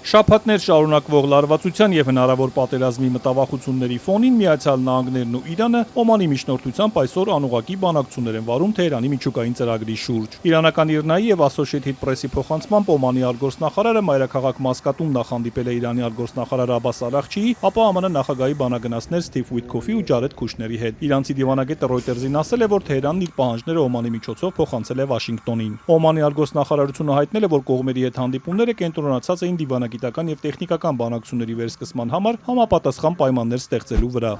Շաբաթներ շարունակվող լարվածության եւ հնարավոր պատերազմի մտավախությունների ֆոնին Միացյալ Նահանգներն ու Իրանը Օմանի միջնորդությամբ այսօր անուղղակի բանակցություններ են վարում Թեհրանի միջուկային ծրագրի շուրջ։ Իրանական ԻՌՆԱ-ի եւ Associated Press-ի փոխանցմամբ Օմանի արտգործնախարարը մայրաքաղաք Մասկատում նախահանդիպել է Իրանի արտգործնախարար Աբբաս Արաղչիի, ապա ԱՄՆ նախագահի բանագնացներ Սթիվ Ուիթքոֆի ու Ջարեդ Քուշների հետ։ Իրանցի դիվանագետը Reuters-ին ասել է, որ Թեհրանն իր պահանջները Օմանի միջոցով փոխանցել է Վաշինգտոնին։ Օմանի արտգործնախարարությունը հայտնել է, որ կողմերի հետ հանդիպումները կենտրոնացած էին դիվանագիտական եւ տեխնիկական բանակցությունների վերսկսման համար համապատասխան պայմաններ ստեղծելու վրա։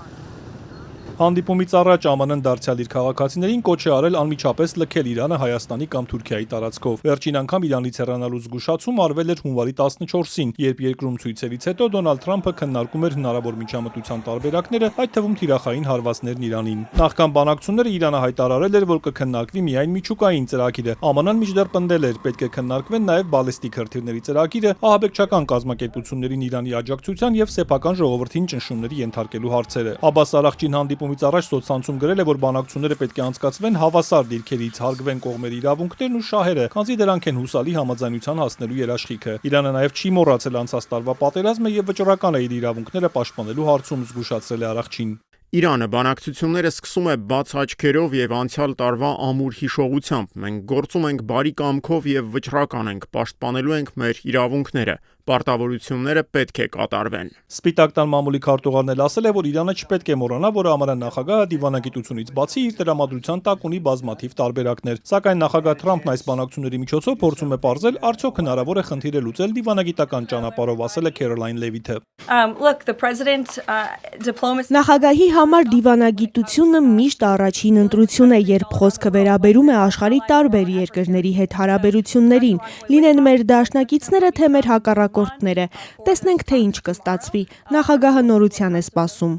Հանդիպումից առաջ ԱՄՆ-ն դարձյալ իր քաղաքացիներին կոչ է արել անմիջապես լքել Իրանը Հայաստանի կամ Թուրքիայի տարածքով։ Վերջին անգամ Իրանից հեռանալու զգուշացում արվել էր հունվարի 14-ին, երբ երկրում ցույցերից հետո Դոնալդ Թրամփը քննարկում էր հնարավոր միջամտության տարբերակները, այդ թվում թիրախային հարվածներն Իրանին։ Նախքան բանակցությունները Իրանը հայտարարել էր, որ կքննարկվի միայն միջուկային ծրագիրը։ ԱՄՆ-ն մինչդեռ պնդել էր, պետք է քննարկվեն նաև բալիստիկ հրթիռների ծրագիրը, ահաբեկչական կազմակերպություններին Իրանի աջակցության եւ սեփական ժողովրդին ճնշումների ենթարկելու հարցերը։ Աբբաս Արաղչին հանդիպումից առաջ սոցցանցում գրել է, որ բանակցությունները պետք է անցկացվեն հավասար դիրքերից, հարգվեն կողմերի իրավունքներն ու շահերը, քանզի դրանք են հուսալի համաձայնության հասնելու երաշխիքը։ Իրանը նաև չի մոռացել անցած տարվա պատերազմը եւ վճռական է իր իրավունքները պաշտպանելու հարցում, զգուշացրել է Արաղչին։ Իրանը բանակցությունները սկսում է բաց աչքերով եւ անցյալ տարվա ամուր հիշողությամբ։ Մենք գործում ենք բարի կամքով եւ վճռական ենք, պաշտպանելու ենք մեր իրավունքները։ Պարտավորությունները պետք է կատարվեն։ Սպիտակ տան մամուլի քարտուղարն էլ ասել է, որ Իրանը չպետք է մոռանա, որ ԱՄՆ նախագահը դիվանագիտությունից բացի իր տրամադրության տակ ունի բազմաթիվ տարբերակներ։ Սակայն նախագահ Թրամփն այս բանակցությունների միջոցով փորձում է պարզել, արդյոք հնարավոր է խնդիրը լուծել դիվանագիտական ճանապարհով, ասել է Քերոլայն Լևիթը։ Նախագահի համար դիվանագիտությունը միշտ առաջին ընտրություն է, երբ խոսքը վերաբերում է աշխարհի տարբեր երկրների հետ հարաբերություններին, լինեն մեր դաշնակիցները, թե մեր հակառակորդները։ Տեսնենք, թե ինչ կստացվի։ Նախագահը նորության է սպասում։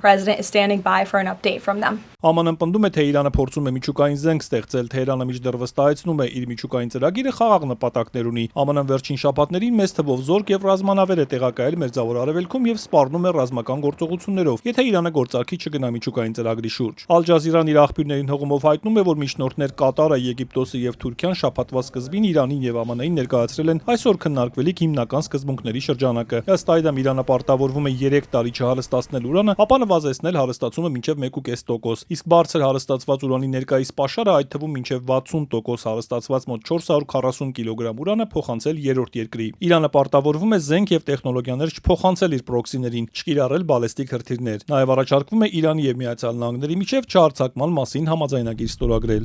ԱՄՆ-ն պնդում է, թե Իրանը փորձում է միջուկային զենք ստեղծել, Թեհրանը մինչդեռ վստահեցնում է իր միջուկային ծրագիրը խաղաղ նպատակներ ունի։ ԱՄՆ-ն վերջին շաբաթներին մեծ թվով զորք եւ ռազմանավեր է տեղակայել Մերձավոր Արևելքում եւ սպառնում է ռազմական գործողություններով, եթե Իրանը գործարքի չգնա միջուկային ծրագրի շուրջ։ Ալ Ջազիրան իր աղբյուրներին հողումով հայտնում է, որ միջնորդներ Կատարը, Եգիպտոսը եւ Թուրքիան շաբաթվա սկզբին Իրանին եւ ԱՄՆ-ին ներկայացրել են այսօր քննարկվելիք հիմնական սկզբունքների շրջանակը։ Ըստ այդմ Իրանը պարտավորվում է 3 տարի չհարստացնել урանը, ապա նվազեցնել հարստացումը մինչև 1.5%։ Իսկ բարձր հարստացված ուրանի ներկայիս պաշարը, այդ թվում մինչև 60% հարստացված մոտ 440 կիլոգրամ ուրանը փոխանցել երրորդ երկրի։ Իրանը պարտավորվում է զենք եւ տեխնոլոգիաներ չփոխանցել իր պրոքսիներին, չկիրառել բալեստիկ հրթիռներ։ Նաև առաջարկվում է Իրանի եւ Միացյալ Նահանգների միջև չհարձակման մասին համաձայնագիր ստորագրել։